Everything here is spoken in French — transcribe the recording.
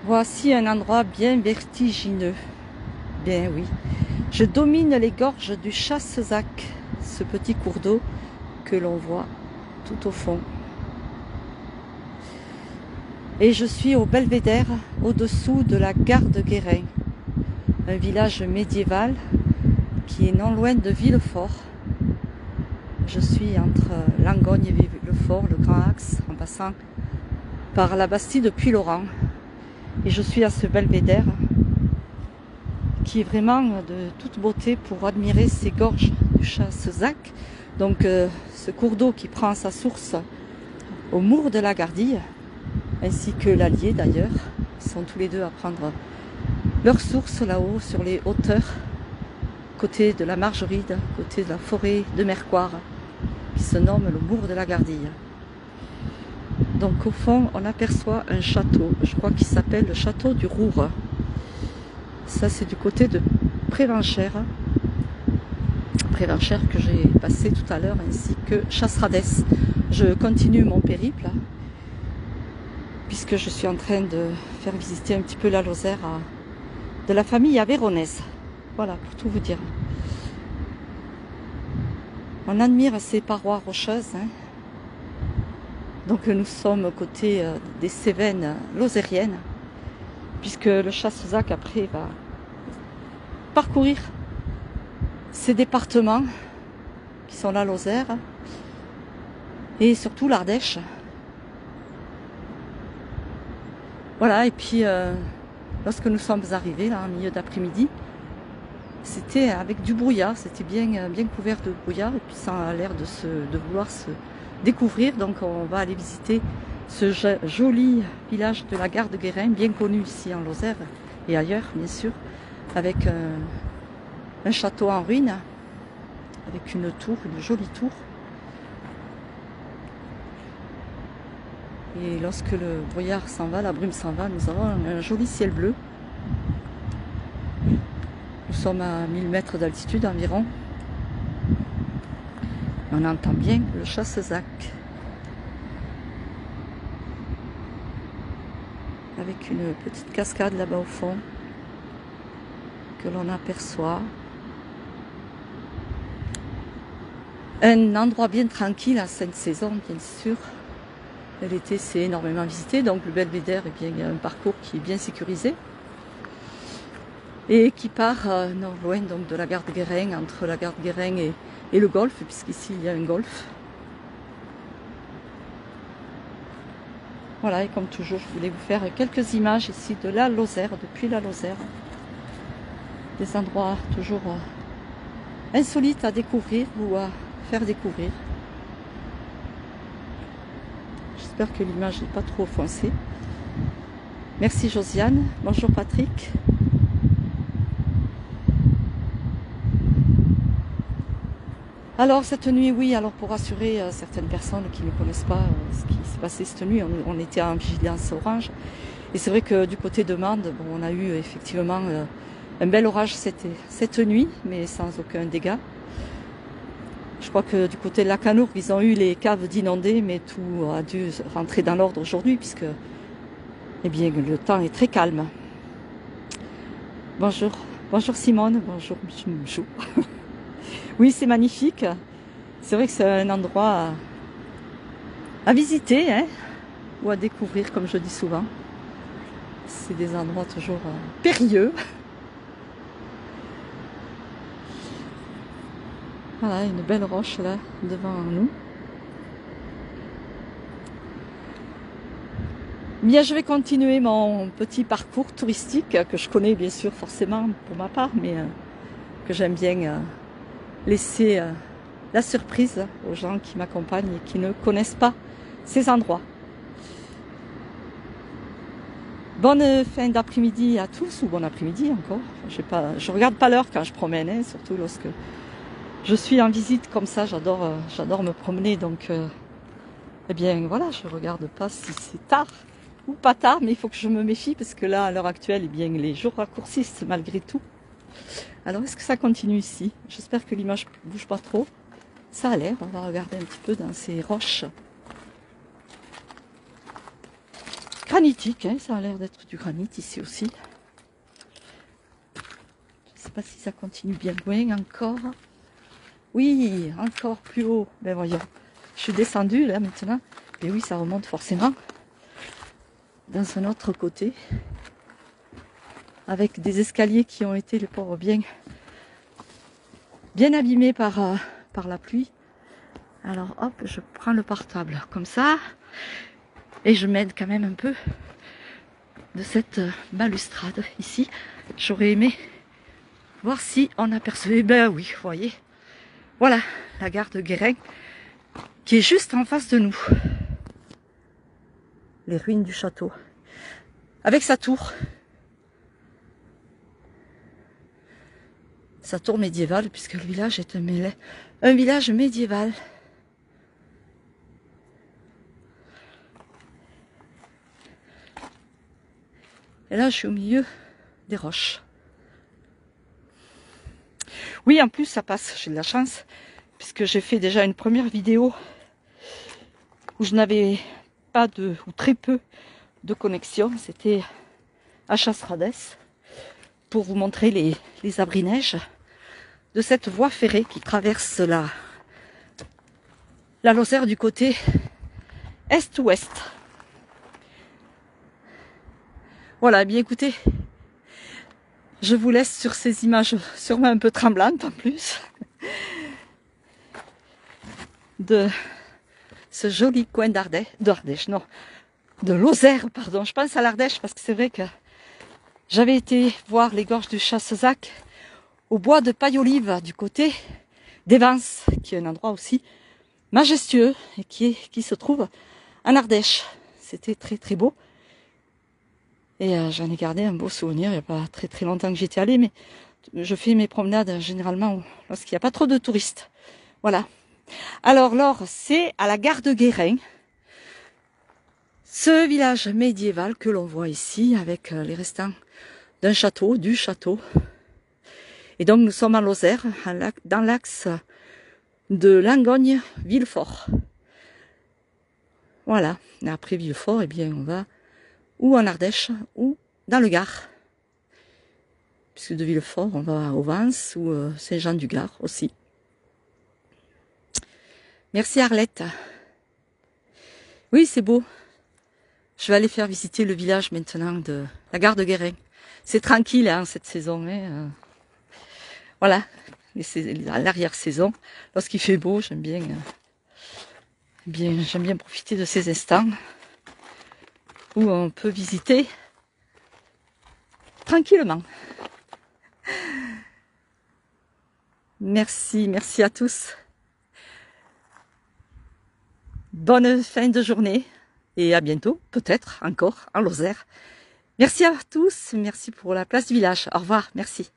Voici un endroit bien vertigineux. Bien oui. Je domine les gorges du Chassezac, ce petit cours d'eau que l'on voit tout au fond. Et je suis au Belvédère, au-dessous de la gare de Guérin, un village médiéval qui est non loin de Villefort. Je suis entre Langogne et Villefort, le grand axe, en passant par la Bastille de Puylaurens. Et je suis à ce Belvédère qui est vraiment de toute beauté pour admirer ces gorges du Chassezac. Donc ce cours d'eau qui prend sa source au Mour de la Gardille, ainsi que l'Allier d'ailleurs. Ils sont tous les deux à prendre leur source là-haut sur les hauteurs, côté de la Margeride, côté de la forêt de Mercoire, qui se nomme le Mour de la Gardille. Donc au fond, on aperçoit un château, je crois qu'il s'appelle le château du Roure. Ça c'est du côté de Prévenchères. Prévenchères que j'ai passé tout à l'heure, ainsi que Chasseradès. Je continue mon périple, puisque je suis en train de faire visiter un petit peu la Lozère de la famille Aveyronnaise. Voilà, pour tout vous dire. On admire ces parois rocheuses. Hein. Donc nous sommes aux côtés des Cévennes lozériennes, puisque le Chassezac après va parcourir ces départements qui sont la Lozère et surtout l'Ardèche. Voilà, et puis lorsque nous sommes arrivés là en milieu d'après-midi, c'était avec du brouillard, c'était bien couvert de brouillard, et puis ça a l'air de vouloir se découvrir. Donc on va aller visiter ce joli village de la gare de Guérin, bien connu ici en Lozère et ailleurs bien sûr, avec un château en ruine, avec une tour, une jolie tour. Et lorsque le brouillard s'en va, la brume s'en va, nous avons un joli ciel bleu. Nous sommes à 1000 mètres d'altitude environ. On entend bien le Chassezac. Avec une petite cascade là-bas au fond que l'on aperçoit. Un endroit bien tranquille à cette saison, bien sûr. L'été, c'est énormément visité, donc le Belvédère, eh bien, il y a un parcours qui est bien sécurisé et qui part non loin donc, de la gare de Guérin, entre la gare de Guérin et le golfe, puisqu'ici il y a un golfe. Voilà, et comme toujours, je voulais vous faire quelques images ici de la Lozère, depuis la Lozère. Des endroits toujours insolites à découvrir ou à faire découvrir. J'espère que l'image n'est pas trop foncée. Merci Josiane. Bonjour Patrick. Alors cette nuit, oui, alors pour rassurer certaines personnes qui ne connaissent pas ce qui s'est passé cette nuit, on était en vigilance orange. Et c'est vrai que du côté de Mende, bon, on a eu effectivement un bel orage cette nuit, mais sans aucun dégât. Je crois que du côté de la Canourgue, ils ont eu les caves d'inondés, mais tout a dû rentrer dans l'ordre aujourd'hui, puisque eh bien, le temps est très calme. Bonjour, bonjour Simone, bonjour Michou. Oui, c'est magnifique. C'est vrai que c'est un endroit à visiter, hein, ou à découvrir, comme je dis souvent. C'est des endroits toujours périlleux. Voilà, une belle roche là, devant nous. Bien, je vais continuer mon petit parcours touristique, que je connais bien sûr forcément pour ma part, mais que j'aime bien laisser la surprise aux gens qui m'accompagnent et qui ne connaissent pas ces endroits. Bonne fin d'après-midi à tous, ou bon après-midi encore. Je regarde pas l'heure quand je promène, hein, surtout lorsque je suis en visite comme ça. J'adore me promener, donc eh bien voilà, je regarde pas si c'est tard ou pas tard, mais il faut que je me méfie parce que là, à l'heure actuelle, eh bien les jours raccourcissent malgré tout. Alors, est-ce que ça continue ici? J'espère que l'image ne bouge pas trop. Ça a l'air, on va regarder un petit peu dans ces roches. granitique, hein, ça a l'air d'être du granit ici aussi. Je ne sais pas si ça continue bien loin encore. Oui, encore plus haut. Ben voyons, je suis descendue là maintenant. Et oui, ça remonte forcément dans un autre côté. Avec des escaliers qui ont été, les pauvres, bien abîmés par la pluie. Alors hop, je prends le portable comme ça. Et je m'aide quand même un peu de cette balustrade ici. J'aurais aimé voir si on apercevait. Ben oui, vous voyez. Voilà, la gare de Guérin qui est juste en face de nous. Les ruines du château. Avec sa tour. Sa tour médiévale, puisque le village est un village médiéval. Et là, je suis au milieu des roches. Oui, en plus, ça passe, j'ai de la chance, puisque j'ai fait déjà une première vidéo où je n'avais pas ou très peu de connexion. C'était à Chasseradès, pour vous montrer les abris-neige de cette voie ferrée qui traverse la Lozère du côté est-ouest. Voilà, bien écoutez, je vous laisse sur ces images sûrement un peu tremblantes en plus de ce joli coin de Lozère, pardon. Je pense à l'Ardèche parce que c'est vrai que j'avais été voir les gorges du Chassezac au bois de Paille-Olive du côté d'Evans, qui est un endroit aussi majestueux et qui se trouve en Ardèche. C'était très très beau. Et j'en ai gardé un beau souvenir. Il n'y a pas très très longtemps que j'étais allée, mais je fais mes promenades généralement lorsqu'il n'y a pas trop de touristes. Voilà. Alors Laure, c'est à la gare de Guérin, ce village médiéval que l'on voit ici avec les restants d'un château, du château. Et donc nous sommes en Lozère, dans l'axe de Langogne-Villefort. Voilà. Et après Villefort, eh bien on va ou en Ardèche ou dans le Gard. Puisque de Villefort, on va au Vence ou Saint-Jean-du-Gard aussi. Merci Arlette. Oui, c'est beau. Je vais aller faire visiter le village maintenant de la gare de Guérin. C'est tranquille hein, cette saison. Mais, voilà, l'arrière-saison, lorsqu'il fait beau, j'aime bien profiter de ces instants où on peut visiter tranquillement. Merci à tous. Bonne fin de journée et à bientôt, peut-être encore en Lozère. Merci à tous, merci pour la place du village. Au revoir, merci.